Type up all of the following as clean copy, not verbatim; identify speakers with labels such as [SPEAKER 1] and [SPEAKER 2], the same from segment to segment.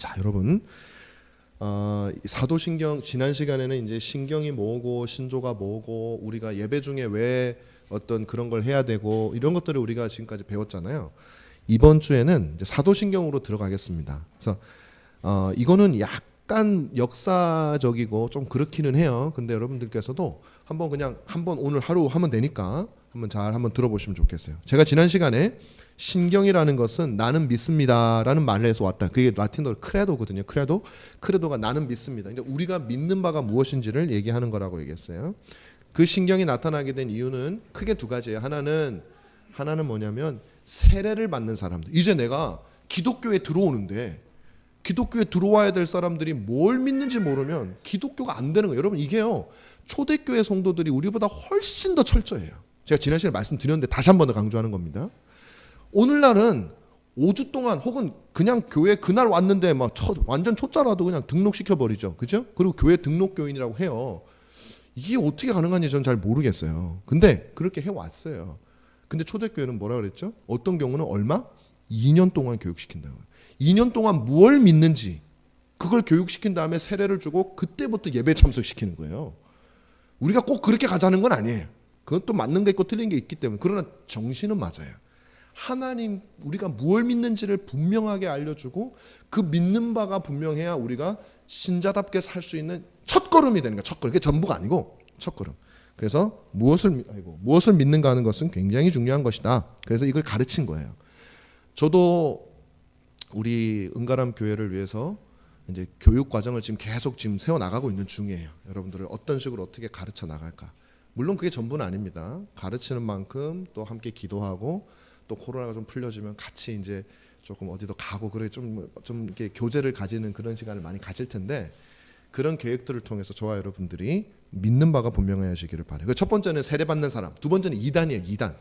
[SPEAKER 1] 자, 여러분, 사도신경 지난 시간에는 이제 신경이 뭐고 신조가 뭐고 우리가 예배 중에 왜 어떤 그런 걸 해야 되고 이런 것들을 우리가 지금까지 배웠잖아요. 이번 주에는 이제 사도신경으로 들어가겠습니다. 그래서 이거는 약간 역사적이고 좀 그렇기는 해요. 근데 여러분들께서도 한번 오늘 하루 하면 되니까 한번 들어보시면 좋겠어요. 제가 지난 시간에 신경이라는 것은 나는 믿습니다라는 말을 해서 왔다. 그게 라틴어로 크레도거든요. 크레도가 나는 믿습니다. 그러니까 우리가 믿는 바가 무엇인지를 얘기하는 거라고 얘기했어요. 그 신경이 나타나게 된 이유는 크게 두 가지예요. 하나는 뭐냐면 세례를 받는 사람들. 이제 내가 기독교에 들어오는데 기독교에 들어와야 될 사람들이 뭘 믿는지 모르면 기독교가 안 되는 거예요. 여러분, 이게요, 초대교회 성도들이 우리보다 훨씬 더 철저해요. 제가 지난 시간에 말씀드렸는데 다시 한 번 더 강조하는 겁니다. 오늘날은 5주 동안 혹은 그냥 교회 그날 왔는데 막 완전 초짜라도 그냥 등록시켜 버리죠. 그죠? 그리고 교회 등록교인이라고 해요. 이게 어떻게 가능한지 저는 잘 모르겠어요. 근데 그렇게 해왔어요. 근데 초대교회는 뭐라 그랬죠? 어떤 경우는 얼마? 2년 동안 교육시킨다고요. 2년 동안 무엇을 믿는지 그걸 교육시킨 다음에 세례를 주고 그때부터 예배 참석시키는 거예요. 우리가 꼭 그렇게 가자는 건 아니에요. 그것도 맞는 게 있고 틀린 게 있기 때문에. 그러나 정신은 맞아요. 하나님, 우리가 무엇을 믿는지를 분명하게 알려주고 그 믿는 바가 분명해야 우리가 신자답게 살 수 있는 첫걸음이 되는 거야. 첫걸음. 그게 전부가 아니고 첫걸음. 그래서 무엇을 믿는가 하는 것은 굉장히 중요한 것이다. 그래서 이걸 가르친 거예요. 저도 우리 은가람 교회를 위해서 이제 교육 과정을 계속 세워 나가고 있는 중이에요. 여러분들을 어떤 식으로 어떻게 가르쳐 나갈까. 물론 그게 전부는 아닙니다. 가르치는 만큼 또 함께 기도하고 또 코로나가 좀 풀려지면 같이 이제 조금 어디도 가고 그래 좀 이렇게 교제를 가지는 그런 시간을 많이 가질 텐데, 그런 계획들을 통해서 저와 여러분들이 믿는 바가 분명해지기를 바래요. 첫 번째는 세례받는 사람, 두 번째는 이단이에요. 이단.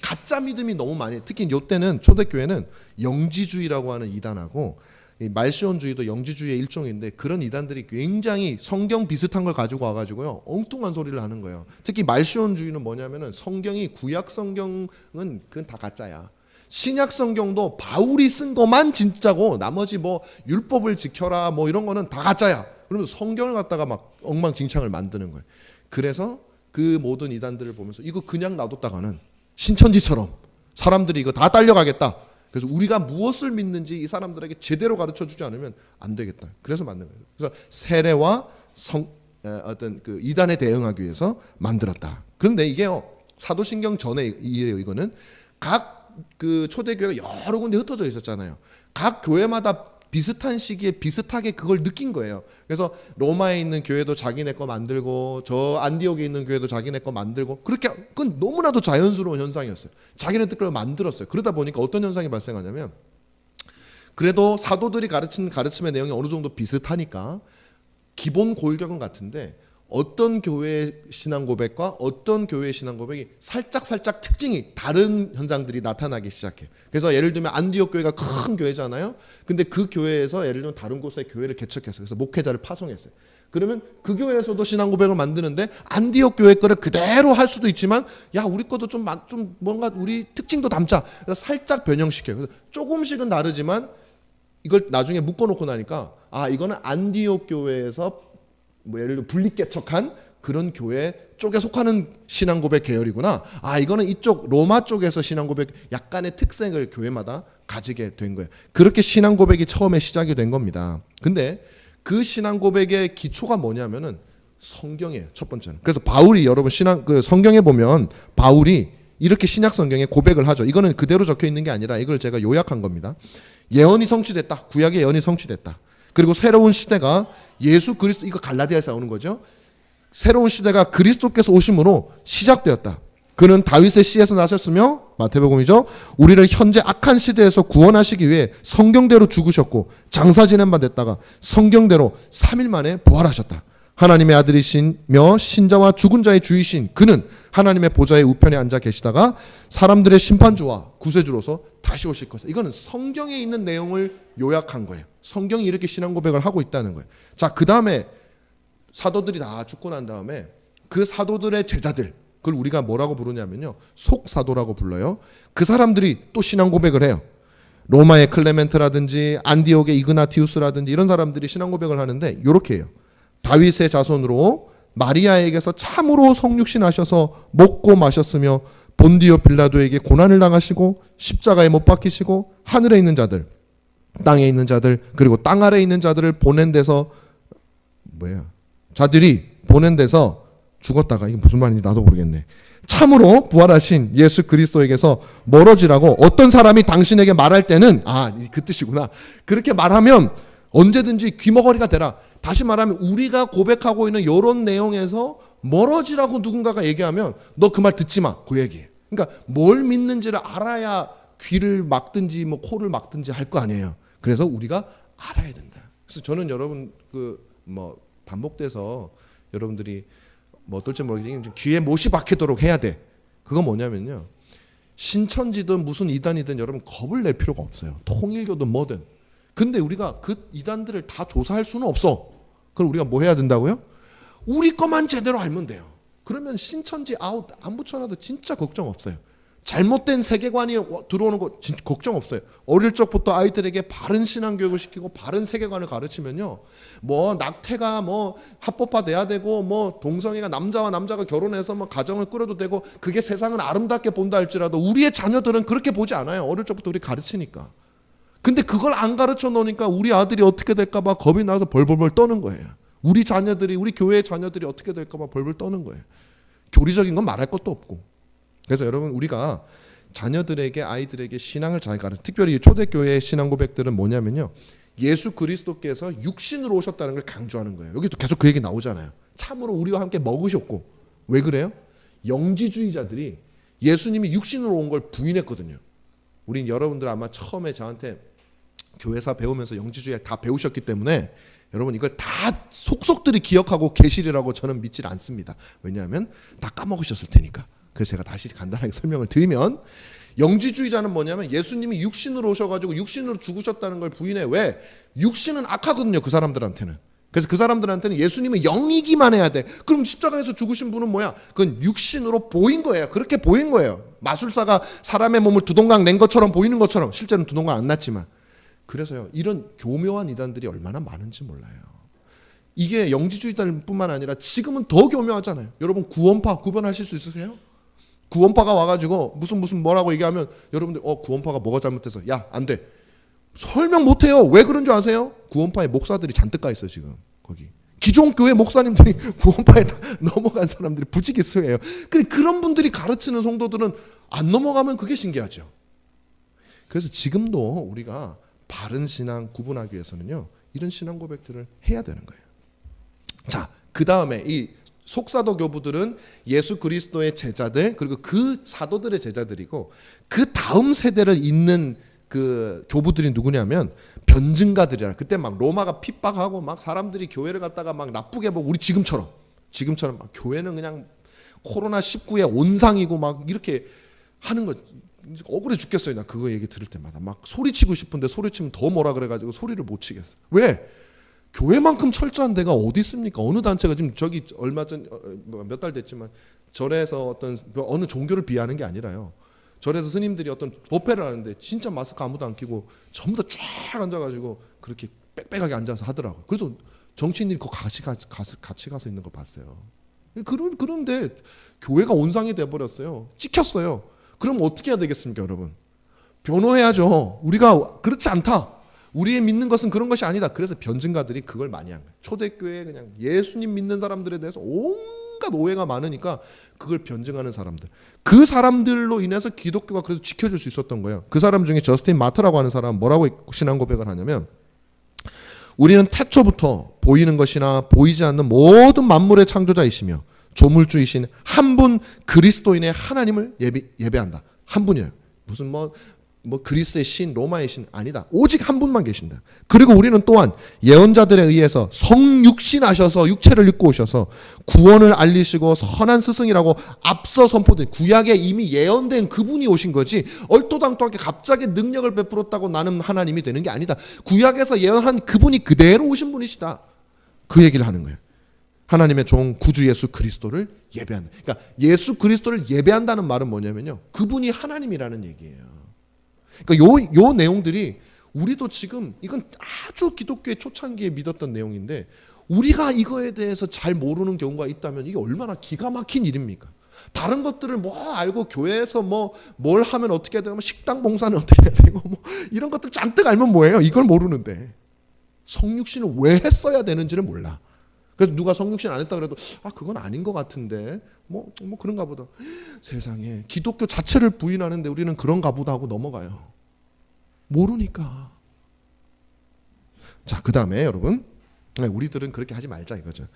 [SPEAKER 1] 가짜 믿음이 너무 많이, 특히 이때는 초대교회는 영지주의라고 하는 이단하고 말시온주의도 영지주의의 일종인데, 그런 이단들이 굉장히 성경 비슷한 걸 가지고 와가지고요 엉뚱한 소리를 하는 거예요. 특히 말시온주의는 뭐냐면은 성경이 구약 성경은 그건 다 가짜야. 신약 성경도 바울이 쓴 것만 진짜고 나머지 뭐 율법을 지켜라 뭐 이런 거는 다 가짜야. 그러면서 성경을 갖다가 막 엉망진창을 만드는 거예요. 그래서 그 모든 이단들을 보면서 이거 그냥 놔뒀다가는 신천지처럼 사람들이 이거 다 딸려가겠다. 그래서 우리가 무엇을 믿는지 이 사람들에게 제대로 가르쳐 주지 않으면 안 되겠다. 그래서 만든 거예요. 그래서 세례와 어떤 그 이단에 대응하기 위해서 만들었다. 그런데 이게요, 사도신경 전에 이래요. 이거는 각 그 초대교회가 여러 군데 흩어져 있었잖아요. 각 교회마다 비슷한 시기에 비슷하게 그걸 느낀 거예요. 그래서 로마에 있는 교회도 자기네 거 만들고 저 안디옥에 있는 교회도 자기네 거 만들고, 그렇게 그건 너무나도 자연스러운 현상이었어요. 자기네 뜻대로 만들었어요. 그러다 보니까 어떤 현상이 발생하냐면, 그래도 사도들이 가르친 가르침의 내용이 어느 정도 비슷하니까 기본 골격은 같은데 어떤 교회의 신앙 고백과 어떤 교회의 신앙 고백이 살짝 특징이 다른 현상들이 나타나기 시작해요. 그래서 예를 들면 안디옥 교회가 큰 교회잖아요. 근데 그 교회에서 예를 들면 다른 곳에 교회를 개척했어요. 그래서 목회자를 파송했어요. 그러면 그 교회에서도 신앙 고백을 만드는데 안디옥 교회 거를 그대로 할 수도 있지만, 야, 우리 것도 좀 뭔가 우리 특징도 담자. 그래서 살짝 변형시켜요. 그래서 조금씩은 다르지만 이걸 나중에 묶어놓고 나니까, 아, 이거는 안디옥 교회에서 뭐 예를 들어 분립개척한 그런 교회 쪽에 속하는 신앙고백 계열이구나. 아, 이거는 이쪽 로마 쪽에서 신앙고백 약간의 특색을 교회마다 가지게 된 거예요. 그렇게 신앙고백이 처음에 시작이 된 겁니다. 근데 그 신앙고백의 기초가 뭐냐면은 성경이에요. 첫 번째는. 그래서 바울이, 여러분 성경에 보면 바울이 이렇게 신약 성경에 고백을 하죠. 이거는 그대로 적혀 있는 게 아니라 이걸 제가 요약한 겁니다. 예언이 성취됐다. 구약의 예언이 성취됐다. 그리고 새로운 시대가 예수 그리스도, 이거 갈라디아에서 나오는 거죠. 새로운 시대가 그리스도께서 오심으로 시작되었다. 그는 다윗의 씨에서 나셨으며, 마태복음이죠, 우리를 현재 악한 시대에서 구원하시기 위해 성경대로 죽으셨고 장사 지낸 바 됐다가 성경대로 3일 만에 부활하셨다. 하나님의 아들이시며 신자와 죽은 자의 주이신 그는 하나님의 보좌의 우편에 앉아 계시다가 사람들의 심판주와 구세주로서 다시 오실 것이다. 이거는 성경에 있는 내용을 요약한 거예요. 성경이 이렇게 신앙 고백을 하고 있다는 거예요. 자, 그 다음에 사도들이 다 죽고 난 다음에 그 사도들의 제자들, 그걸 우리가 뭐라고 부르냐면요, 속사도라고 불러요. 그 사람들이 또 신앙 고백을 해요. 로마의 클레멘트라든지 안디옥의 이그나티우스라든지 이런 사람들이 신앙 고백을 하는데 이렇게 해요. 다윗의 자손으로 마리아에게서 참으로 성육신 하셔서 먹고 마셨으며 본디오 빌라도에게 고난을 당하시고 십자가에 못 박히시고 하늘에 있는 자들, 땅에 있는 자들, 그리고 땅 아래에 있는 자들을 보낸 데서 자들이 보낸 데서 죽었다가, 이게 무슨 말인지 나도 모르겠네. 참으로 부활하신 예수 그리스도에게서 멀어지라고 어떤 사람이 당신에게 말할 때는, 그 뜻이구나. 그렇게 말하면 언제든지 귀머거리가 되라. 다시 말하면 우리가 고백하고 있는 이런 내용에서 멀어지라고 누군가가 얘기하면 너 그 말 듣지 마. 그 얘기예요. 그러니까 뭘 믿는지를 알아야 귀를 막든지 뭐 코를 막든지 할 거 아니에요. 그래서 우리가 알아야 된다. 그래서 저는 여러분 반복돼서 여러분들이 어떨지 모르겠지만 귀에 못이 박히도록 해야 돼. 그건 뭐냐면요, 신천지든 무슨 이단이든 여러분 겁을 낼 필요가 없어요. 통일교든 뭐든. 근데 우리가 그 이단들을 다 조사할 수는 없어. 그럼 우리가 뭐 해야 된다고요? 우리 것만 제대로 알면 돼요. 그러면 신천지 아웃 안 붙여놔도 진짜 걱정 없어요. 잘못된 세계관이 들어오는 거 진짜 걱정 없어요. 어릴 적부터 아이들에게 바른 신앙 교육을 시키고 바른 세계관을 가르치면요, 낙태가 합법화돼야 되고 동성애가 남자와 남자가 결혼해서 가정을 꾸려도 되고, 그게 세상은 아름답게 본다 할지라도 우리의 자녀들은 그렇게 보지 않아요. 어릴 적부터 우리 가르치니까. 근데 그걸 안 가르쳐 놓으니까 우리 아들이 어떻게 될까봐 겁이 나서 벌벌벌 떠는 거예요. 우리 교회의 자녀들이 어떻게 될까봐 벌벌 떠는 거예요. 교리적인 건 말할 것도 없고. 그래서 여러분, 우리가 자녀들에게, 아이들에게 신앙을 잘 특별히 초대교회의 신앙 고백들은 뭐냐면요, 예수 그리스도께서 육신으로 오셨다는 걸 강조하는 거예요. 여기도 계속 그 얘기 나오잖아요. 참으로 우리와 함께 먹으셨고. 왜 그래요? 영지주의자들이 예수님이 육신으로 온 걸 부인했거든요. 우린 여러분들 아마 처음에 저한테 교회사 배우면서 영지주의 다 배우셨기 때문에 여러분 이걸 다 속속들이 기억하고 계시리라고 저는 믿질 않습니다. 왜냐하면 다 까먹으셨을 테니까. 그래서 제가 다시 간단하게 설명을 드리면, 영지주의자는 뭐냐면 예수님이 육신으로 오셔가지고 육신으로 죽으셨다는 걸 부인해. 왜? 육신은 악하거든요, 그 사람들한테는. 그래서 그 사람들한테는 예수님은 영이기만 해야 돼. 그럼 십자가에서 죽으신 분은 뭐야? 그건 육신으로 보인 거예요. 그렇게 보인 거예요. 마술사가 사람의 몸을 두동강 낸 것처럼 보이는 것처럼, 실제로는 두동강 안 났지만. 그래서요, 이런 교묘한 이단들이 얼마나 많은지 몰라요. 이게 영지주의자뿐만 아니라 지금은 더 교묘하잖아요. 여러분 구원파 구분하실 수 있으세요? 구원파가 와가지고 무슨 뭐라고 얘기하면 여러분들 구원파가 뭐가 잘못돼서, 야, 안 돼. 설명 못해요. 왜 그런 줄 아세요? 구원파의 목사들이 잔뜩 가 있어요, 지금 거기. 기존 교회 목사님들이 구원파에 넘어간 사람들이 부지기수예요. 그런 분들이 가르치는 성도들은 안 넘어가면 그게 신기하죠. 그래서 지금도 우리가 바른 신앙 구분하기 위해서는요, 이런 신앙 고백들을 해야 되는 거예요. 자, 그 다음에 이 속사도 교부들은 예수 그리스도의 제자들, 그리고 그 사도들의 제자들이고, 그 다음 세대를 잇는 그 교부들이 누구냐면 변증가들이라. 그때 막 로마가 핍박하고 막 사람들이 교회를 갖다가 막 나쁘게 보고, 우리 지금처럼 막 교회는 그냥 코로나19의 온상이고 막 이렇게 하는 거 억울해 죽겠어요. 나 그거 얘기 들을 때마다 막 소리치고 싶은데 소리치면 더 뭐라 그래가지고 소리를 못 치겠어. 왜? 교회만큼 철저한 데가 어디 있습니까? 어느 단체가 지금 저기 얼마 전 몇 달 됐지만 절에서 어느 종교를 비하는 게 아니라요. 절에서 스님들이 어떤 법회를 하는데 진짜 마스크 아무도 안 끼고 전부 다 쫙 앉아가지고 그렇게 빽빽하게 앉아서 하더라고요. 그래서 정치인들이 그 같이 가서 있는 거 봤어요. 그런데 교회가 온상이 돼버렸어요. 찍혔어요. 그럼 어떻게 해야 되겠습니까, 여러분? 변호해야죠. 우리가 그렇지 않다. 우리의 믿는 것은 그런 것이 아니다. 그래서 변증가들이 그걸 많이 한 거예요. 초대교회에 그냥 예수님 믿는 사람들에 대해서 온갖 오해가 많으니까 그걸 변증하는 사람들. 그 사람들로 인해서 기독교가 그래도 지켜질 수 있었던 거예요. 그 사람 중에 저스틴 마트라고 하는 사람은 뭐라고 신앙 고백을 하냐면, 우리는 태초부터 보이는 것이나 보이지 않는 모든 만물의 창조자이시며 조물주이신 한 분 그리스도인의 하나님을 예배한다. 한 분이에요. 무슨 그리스의 신, 로마의 신 아니다. 오직 한 분만 계신다. 그리고 우리는 또한 예언자들에 의해서 성육신하셔서 육체를 입고 오셔서 구원을 알리시고 선한 스승이라고 앞서 선포된, 구약에 이미 예언된 그분이 오신 거지, 얼토당토하게 갑자기 능력을 베풀었다고 나는 하나님이 되는 게 아니다. 구약에서 예언한 그분이 그대로 오신 분이시다. 그 얘기를 하는 거예요. 하나님의 종 구주 예수 그리스도를 예배한다. 그러니까 예수 그리스도를 예배한다는 말은 뭐냐면요, 그분이 하나님이라는 얘기예요. 그러니까 요 내용들이 우리도 지금 이건 아주 기독교의 초창기에 믿었던 내용인데 우리가 이거에 대해서 잘 모르는 경우가 있다면 이게 얼마나 기가 막힌 일입니까? 다른 것들을 뭐 알고 교회에서 뭐 뭘 하면 어떻게 해야 되고 식당 봉사는 어떻게 해야 되고 뭐 이런 것들 잔뜩 알면 뭐예요? 이걸 모르는데 성육신을 왜 했어야 되는지를 몰라. 그래서 누가 성육신 안 했다 그래도 그건 아닌 것 같은데 뭐 그런가 보다. 세상에 기독교 자체를 부인하는데 우리는 그런가 보다 하고 넘어가요. 모르니까. 자, 그 다음에 여러분 우리들은 그렇게 하지 말자 이거죠.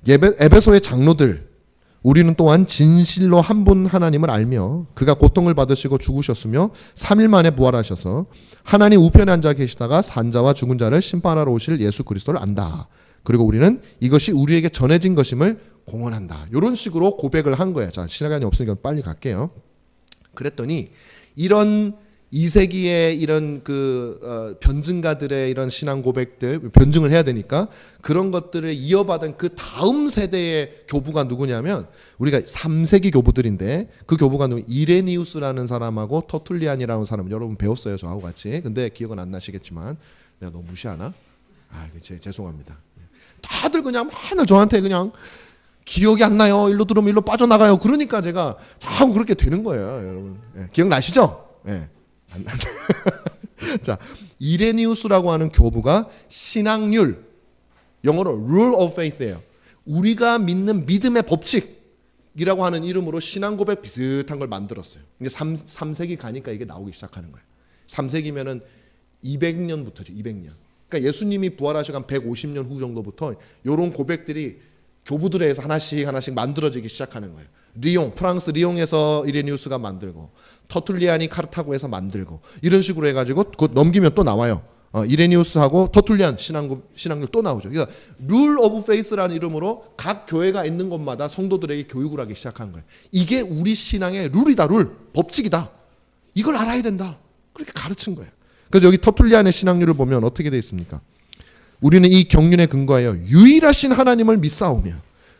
[SPEAKER 1] 에베소의 장로들 우리는 또한 진실로 한 분 하나님을 알며 그가 고통을 받으시고 죽으셨으며 3일 만에 부활하셔서 하나님 우편에 앉아 계시다가 산자와 죽은 자를 심판하러 오실 예수 그리스도를 안다. 그리고 우리는 이것이 우리에게 전해진 것임을 공언한다. 이런 식으로 고백을 한 거예요. 자, 시간이 없으니까 빨리 갈게요. 그랬더니 이런 2세기의 이런 변증가들의 이런 신앙 고백들, 변증을 해야 되니까 그런 것들을 이어받은 그 다음 세대의 교부가 누구냐면 우리가 3세기 교부들인데 그 교부가 누구? 이레니우스라는 사람하고 터툴리안이라는 사람 여러분 배웠어요 저하고 같이. 근데 기억은 안 나시겠지만 내가 너무 무시하나? 죄송합니다. 다들 그냥 맨날 저한테 그냥 기억이 안 나요. 일로 들어오면 일로 빠져나가요. 그러니까 제가 자꾸 그렇게 되는 거예요, 여러분. 기억나시죠? 자, 이레니우스라고 하는 교부가 신앙률, 영어로 rule of faith예요. 우리가 믿는 믿음의 법칙이라고 하는 이름으로 신앙 고백 비슷한 걸 만들었어요. 이제 3세기 가니까 이게 나오기 시작하는 거예요. 3세기면은 200년부터죠. 200년. 그러니까 예수님이 부활하시고 한 150년 후 정도부터 이런 고백들이 교부들에 의해서 하나씩 만들어지기 시작하는 거예요. 리옹, 프랑스 리옹에서 이레니우스가 만들고 터툴리안이 카르타고에서 만들고 이런 식으로 해가지고 곧 넘기면 또 나와요. 이레니우스하고 터툴리안 신앙률 또 나오죠. 그러니까 룰 오브 페이스라는 이름으로 각 교회가 있는 곳마다 성도들에게 교육을 하기 시작한 거예요. 이게 우리 신앙의 룰이다. 룰, 법칙이다. 이걸 알아야 된다. 그렇게 가르친 거예요. 그래서 여기 터툴리안의 신앙률을 보면 어떻게 되어 있습니까? 우리는 이 경륜에 근거하여 유일하신 하나님을 믿사오며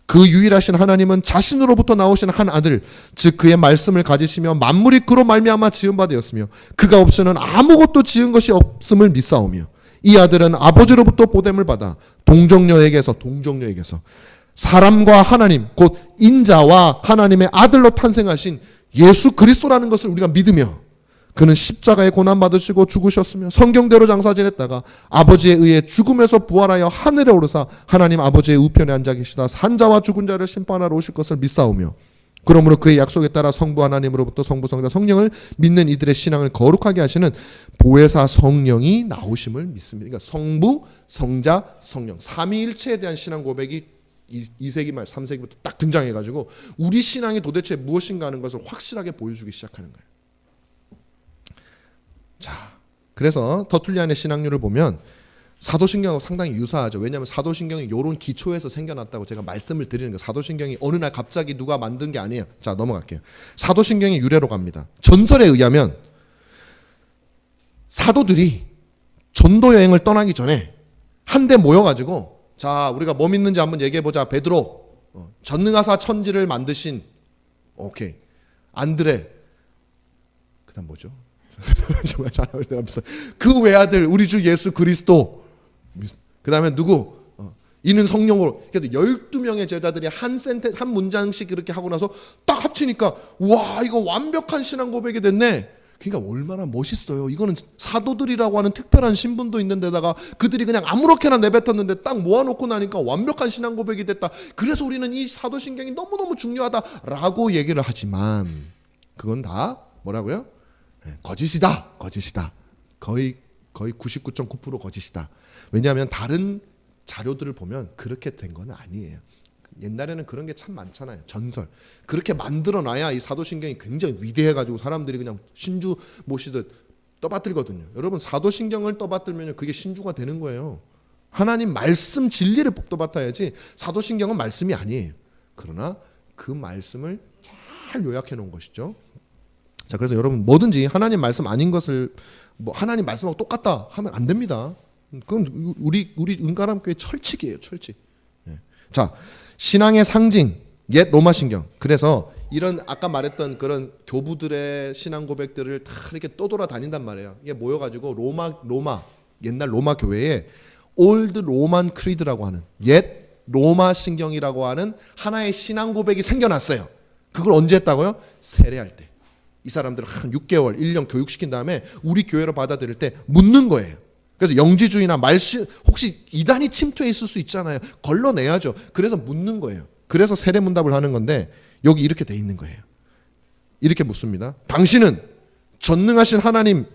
[SPEAKER 1] 그 유일하신 하나님은 자신으로부터 나오신 한 아들 즉 그의 말씀을 가지시며 만물이 그로 말미암아 지은 바 되었으며 그가 없이는 아무것도 지은 것이 없음을 믿사오며 이 아들은 아버지로부터 보냄을 받아 동정녀에게서 사람과 하나님 곧 인자와 하나님의 아들로 탄생하신 예수 그리스도라는 것을 우리가 믿으며 그는 십자가에 고난받으시고 죽으셨으며 성경대로 장사 지냈다가 아버지에 의해 죽음에서 부활하여 하늘에 오르사 하나님 아버지의 우편에 앉아 계시다 산자와 죽은 자를 심판하러 오실 것을 믿사오며 그러므로 그의 약속에 따라 성부 하나님으로부터 성부 성자 성령을 믿는 이들의 신앙을 거룩하게 하시는 보혜사 성령이 나오심을 믿습니다. 그러니까 성부, 성자, 성령 삼위일체에 대한 신앙 고백이 2세기 말 3세기부터 딱 등장해가지고 우리 신앙이 도대체 무엇인가 하는 것을 확실하게 보여주기 시작하는 거예요. 자, 그래서 터툴리안의 신앙률을 보면 사도신경하고 상당히 유사하죠. 왜냐하면 사도신경이 이런 기초에서 생겨났다고 제가 말씀을 드리는 거예요. 사도신경이 어느 날 갑자기 누가 만든 게 아니에요. 자, 넘어갈게요. 사도신경의 유래로 갑니다. 전설에 의하면 사도들이 전도 여행을 떠나기 전에 한데 모여가지고 자, 우리가 뭐 믿는지 한번 얘기해보자. 베드로, 전능하사 천지를 만드신 오케이 안드레, 그 다음 뭐죠? 그 외아들 우리 주 예수 그리스도, 그 다음에 누구? 이는 성령으로. 그래서 12명의 제자들이 한 문장씩 이렇게 하고 나서 딱 합치니까 와, 이거 완벽한 신앙 고백이 됐네. 그러니까 얼마나 멋있어요. 이거는 사도들이라고 하는 특별한 신분도 있는 데다가 그들이 그냥 아무렇게나 내뱉었는데 딱 모아놓고 나니까 완벽한 신앙 고백이 됐다. 그래서 우리는 이 사도신경이 너무너무 중요하다라고 얘기를 하지만 그건 다 뭐라고요? 거짓이다. 거의 99.9% 거짓이다. 왜냐하면 다른 자료들을 보면 그렇게 된 건 아니에요. 옛날에는 그런 게 참 많잖아요. 전설. 그렇게 만들어놔야 이 사도신경이 굉장히 위대해가지고 사람들이 그냥 신주 모시듯 떠받들거든요. 여러분 사도신경을 떠받들면 그게 신주가 되는 거예요. 하나님 말씀 진리를 떠받아야지 사도신경은 말씀이 아니에요. 그러나 그 말씀을 잘 요약해 놓은 것이죠. 자, 그래서 여러분 뭐든지 하나님 말씀 아닌 것을 뭐 하나님 말씀하고 똑같다 하면 안 됩니다. 그건 우리 은가람교회 철칙이에요. 철칙. 자, 신앙의 상징 옛 로마신경. 그래서 이런 아까 말했던 그런 교부들의 신앙 고백들을 다 이렇게 떠돌아 다닌단 말이에요. 이게 모여가지고 로마 옛날 로마 교회에 올드 로만 크리드라고 하는 옛 로마 신경이라고 하는 하나의 신앙 고백이 생겨났어요. 그걸 언제 했다고요? 세례할 때. 이 사람들을 한 6개월, 1년 교육시킨 다음에 우리 교회로 받아들일 때 묻는 거예요. 그래서 영지주의나 혹시 이단이 침투해 있을 수 있잖아요. 걸러내야죠. 그래서 묻는 거예요. 그래서 세례문답을 하는 건데 여기 이렇게 돼 있는 거예요. 이렇게 묻습니다. 당신은 전능하신 하나님,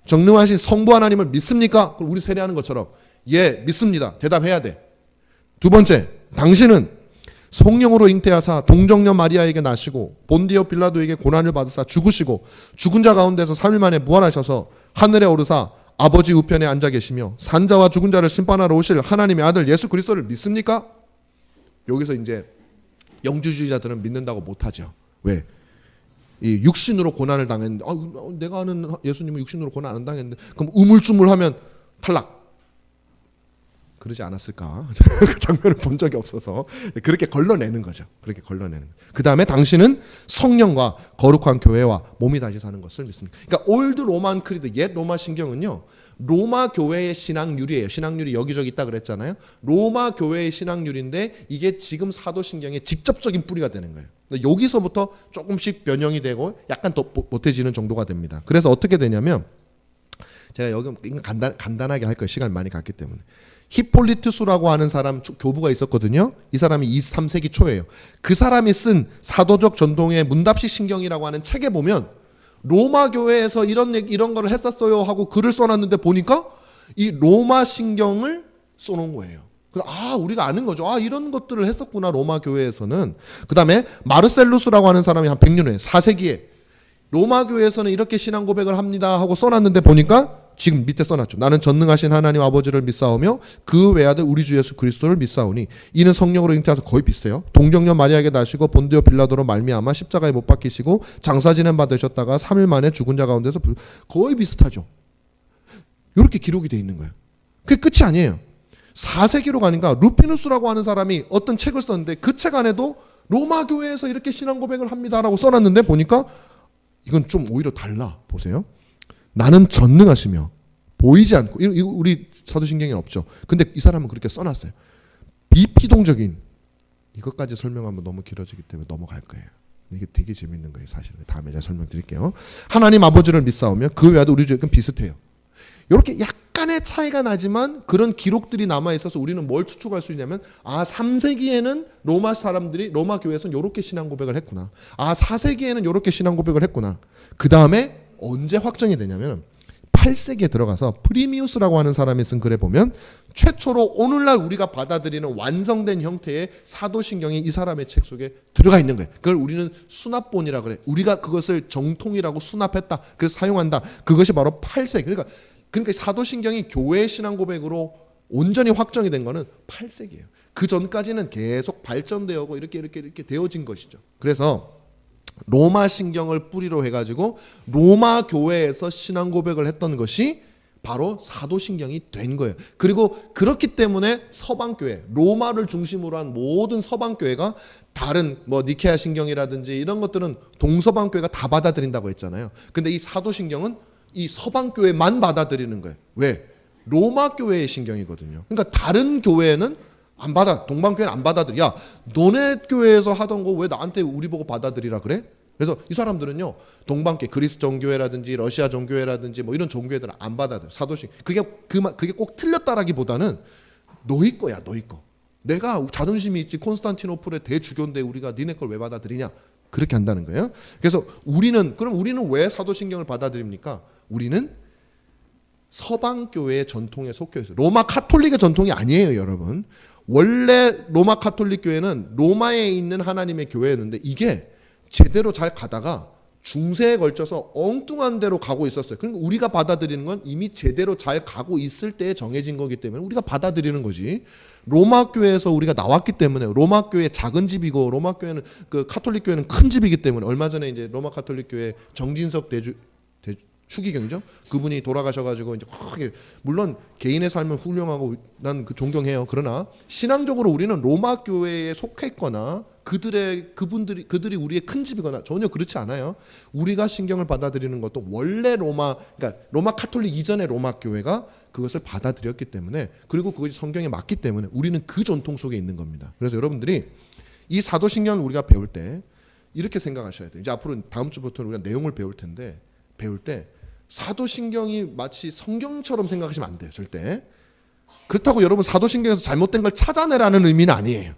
[SPEAKER 1] 전능하신 성부 하나님을 믿습니까? 그럼 우리 세례하는 것처럼 예, 믿습니다. 대답해야 돼. 두 번째, 당신은 성령으로 잉태하사 동정녀 마리아에게 나시고 본디오 빌라도에게 고난을 받으사 죽으시고 죽은 자 가운데서 3일 만에 부활하셔서 하늘에 오르사 아버지 우편에 앉아 계시며 산자와 죽은 자를 심판하러 오실 하나님의 아들 예수 그리스도를 믿습니까? 여기서 이제 영주주의자들은 믿는다고 못하죠. 왜? 이 육신으로 고난을 당했는데 내가 아는 예수님은 육신으로 고난 안 당했는데 그럼 우물쭈물하면 탈락. 그러지 않았을까? 그 장면을 본 적이 없어서 그렇게 걸러내는 거죠. 그렇게 걸러내는. 그 다음에 당신은 성령과 거룩한 교회와 몸이 다시 사는 것을 믿습니다. 그러니까 올드 로만 크리드, 옛 로마 신경은요. 로마 교회의 신앙률이에요. 신앙률이 여기저기 있다 그랬잖아요. 로마 교회의 신앙률인데 이게 지금 사도신경의 직접적인 뿌리가 되는 거예요. 여기서부터 조금씩 변형이 되고 약간 더 못해지는 정도가 됩니다. 그래서 어떻게 되냐면 제가 여기 간단하게 할 거예요. 시간이 많이 갔기 때문에. 히폴리투스라고 하는 사람 교부가 있었거든요. 이 사람이 3세기 초예요. 그 사람이 쓴 사도적 전통의 문답식 신경이라고 하는 책에 보면 로마 교회에서 이런 거를 했었어요 하고 글을 써놨는데 보니까 이 로마 신경을 써놓은 거예요. 그래서 우리가 아는 거죠. 이런 것들을 했었구나 로마 교회에서는. 그 다음에 마르셀루스라고 하는 사람이 한 100년 후에 4세기에 로마 교회에서는 이렇게 신앙 고백을 합니다 하고 써놨는데 보니까 지금 밑에 써놨죠. 나는 전능하신 하나님 아버지를 믿사오며 그 외아들 우리 주 예수 그리스도를 믿사오니 이는 성령으로 잉태하서 거의 비슷해요. 동정녀 마리아에게 나시고 본디오 빌라도로 말미암아 십자가에 못 박히시고 장사 지냄 받으셨다가 3일 만에 죽은 자 가운데서 거의 비슷하죠. 이렇게 기록이 돼 있는 거예요. 그게 끝이 아니에요. 4세기로 가니까 루피누스라고 하는 사람이 어떤 책을 썼는데 그 책 안에도 로마 교회에서 이렇게 신앙 고백을 합니다라고 써놨는데 보니까 이건 좀 오히려 달라. 보세요. 나는 전능하시며 보이지 않고 이거 우리 사도신경에는 없죠. 근데 이 사람은 그렇게 써놨어요. 비피동적인 이것까지 설명하면 너무 길어지기 때문에 넘어갈 거예요. 이게 되게 재밌는 거예요. 사실은 다음에 제가 설명드릴게요. 하나님 아버지를 믿사오며 그 외에도 우리 주역은 비슷해요. 이렇게 약간의 차이가 나지만 그런 기록들이 남아 있어서 우리는 뭘 추측할 수 있냐면 3세기에는 로마 사람들이 로마 교회에서는 이렇게 신앙 고백을 했구나. 4세기에는 이렇게 신앙 고백을 했구나. 그 다음에 언제 확정이 되냐면 8세기에 들어가서 프리미우스라고 하는 사람이 쓴 글에 보면 최초로 오늘날 우리가 받아들이는 완성된 형태의 사도신경이 이 사람의 책 속에 들어가 있는 거예요. 그걸 우리는 수납본이라 그래. 우리가 그것을 정통이라고 수납했다. 그래서 사용한다. 그것이 바로 8세기. 그러니까 사도신경이 교회의 신앙 고백으로 온전히 확정이 된 거는 8세기예요. 그 전까지는 계속 발전되고 이렇게 되어진 것이죠. 그래서 로마 신경을 뿌리로 해가지고 로마 교회에서 신앙 고백을 했던 것이 바로 사도신경이 된 거예요. 그리고 그렇기 때문에 서방교회, 로마를 중심으로 한 모든 서방교회가 다른 니케아 신경이라든지 이런 것들은 동서방교회가 다 받아들인다고 했잖아요. 근데 이 사도신경은 이 서방교회만 받아들이는 거예요. 왜? 로마 교회의 신경이거든요. 그러니까 다른 교회는 안 받아. 동방교회는 안 받아들여. 야, 너네 교회에서 하던 거 왜 나한테 우리 보고 받아들이라 그래? 그래서 이 사람들은요, 동방교회, 그리스 정교회라든지 러시아 정교회라든지 이런 정교회들은 안 받아들여. 사도신. 그게 꼭 틀렸다라기보다는 너희 거야, 너희 거. 내가 자존심이 있지. 콘스탄티노플의 대주교인데 우리가 니네 걸 왜 받아들이냐? 그렇게 한다는 거예요. 그래서 우리는 왜 사도신경을 받아들입니까? 우리는 서방교회의 전통에 속해 있어요. 로마 카톨릭의 전통이 아니에요, 여러분. 원래 로마 카톨릭 교회는 로마에 있는 하나님의 교회였는데 이게 제대로 잘 가다가 중세에 걸쳐서 엉뚱한 대로 가고 있었어요. 그러니까 우리가 받아들이는 건 이미 제대로 잘 가고 있을 때에 정해진 거기 때문에 우리가 받아들이는 거지. 로마 교회에서 우리가 나왔기 때문에 로마 교회 작은 집이고 로마 교회는 그 카톨릭 교회는 큰 집이기 때문에 얼마 전에 이제 로마 카톨릭 교회 정진석 추기경이죠. 그분이 돌아가셔가지고 이제 크게 물론 개인의 삶은 훌륭하고 난 그 존경해요. 그러나 신앙적으로 우리는 로마 교회에 속했거나 그들이 우리의 큰 집이거나 전혀 그렇지 않아요. 우리가 신경을 받아들이는 것도 원래 그러니까 로마 카톨릭 이전의 로마 교회가 그것을 받아들였기 때문에 그리고 그것이 성경에 맞기 때문에 우리는 그 전통 속에 있는 겁니다. 그래서 여러분들이 이 사도신경을 우리가 배울 때 이렇게 생각하셔야 돼요. 이제 앞으로 다음 주부터는 우리가 내용을 배울 텐데 배울 때 사도신경이 마치 성경처럼 생각하시면 안 돼요. 절대. 그렇다고 여러분 사도신경에서 잘못된 걸 찾아내라는 의미는 아니에요.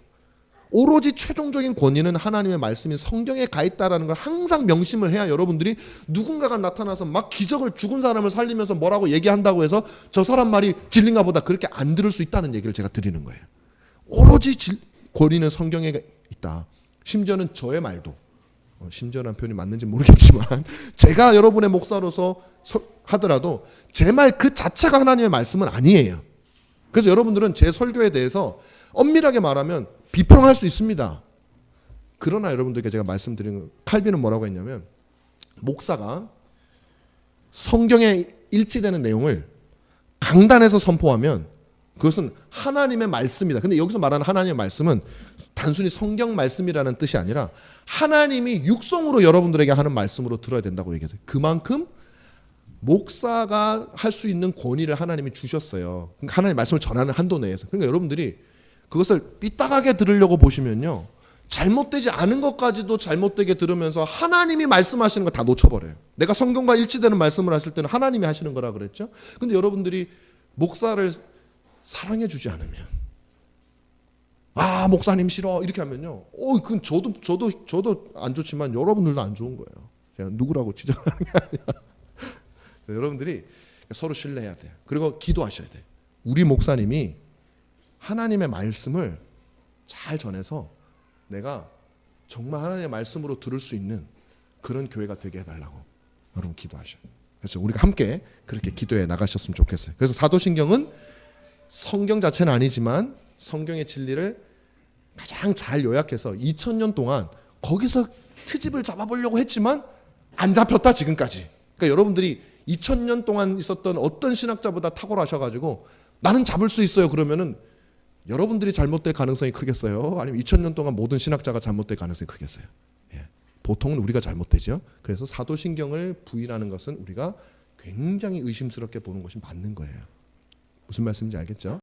[SPEAKER 1] 오로지 최종적인 권위는 하나님의 말씀이 성경에 가 있다라는 걸 항상 명심을 해야 여러분들이 누군가가 나타나서 막 기적을 죽은 사람을 살리면서 뭐라고 얘기한다고 해서 저 사람 말이 진리인가 보다 그렇게 안 들을 수 있다는 얘기를 제가 드리는 거예요. 오로지 권위는 성경에 있다. 심지어는 저의 말도 심지어라는 표현이 맞는지 모르겠지만 제가 여러분의 목사로서 하더라도 제 말 그 자체가 하나님의 말씀은 아니에요. 그래서 여러분들은 제 설교에 대해서 엄밀하게 말하면 비평할 수 있습니다. 그러나 여러분들께 제가 말씀드린 칼빈은 뭐라고 했냐면 목사가 성경에 일치되는 내용을 강단에서 선포하면 그것은 하나님의 말씀이다. 근데 여기서 말하는 하나님의 말씀은 단순히 성경 말씀이라는 뜻이 아니라 하나님이 육성으로 여러분들에게 하는 말씀으로 들어야 된다고 얘기했어요. 그만큼 목사가 할 수 있는 권위를 하나님이 주셨어요. 그러니까 하나님의 말씀을 전하는 한도 내에서. 그러니까 여러분들이 그것을 삐딱하게 들으려고 보시면요. 잘못되지 않은 것까지도 잘못되게 들으면서 하나님이 말씀하시는 거 다 놓쳐버려요. 내가 성경과 일치되는 말씀을 하실 때는 하나님이 하시는 거라 그랬죠. 근데 여러분들이 목사를 사랑해 주지 않으면 목사님 싫어 이렇게 하면요. 그건 저도 안 좋지만 여러분들도 안 좋은 거예요. 제가 누구라고 지적하는 게 아니라 여러분들이 서로 신뢰해야 돼요. 그리고 기도하셔야 돼요. 우리 목사님이 하나님의 말씀을 잘 전해서 내가 정말 하나님의 말씀으로 들을 수 있는 그런 교회가 되게 해달라고 여러분 기도하셔요. 그래서 우리가 함께 그렇게 기도해 나가셨으면 좋겠어요. 그래서 사도신경은 성경 자체는 아니지만 성경의 진리를 가장 잘 요약해서 2000년 동안 거기서 트집을 잡아보려고 했지만 안 잡혔다 지금까지. 그러니까 여러분들이 2000년 동안 있었던 어떤 신학자보다 탁월하셔가지고 나는 잡을 수 있어요 그러면은 여러분들이 잘못될 가능성이 크겠어요? 아니면 2000년 동안 모든 신학자가 잘못될 가능성이 크겠어요? 보통은 우리가 잘못되죠. 그래서 사도신경을 부인하는 것은 우리가 굉장히 의심스럽게 보는 것이 맞는 거예요. 무슨 말씀인지 알겠죠?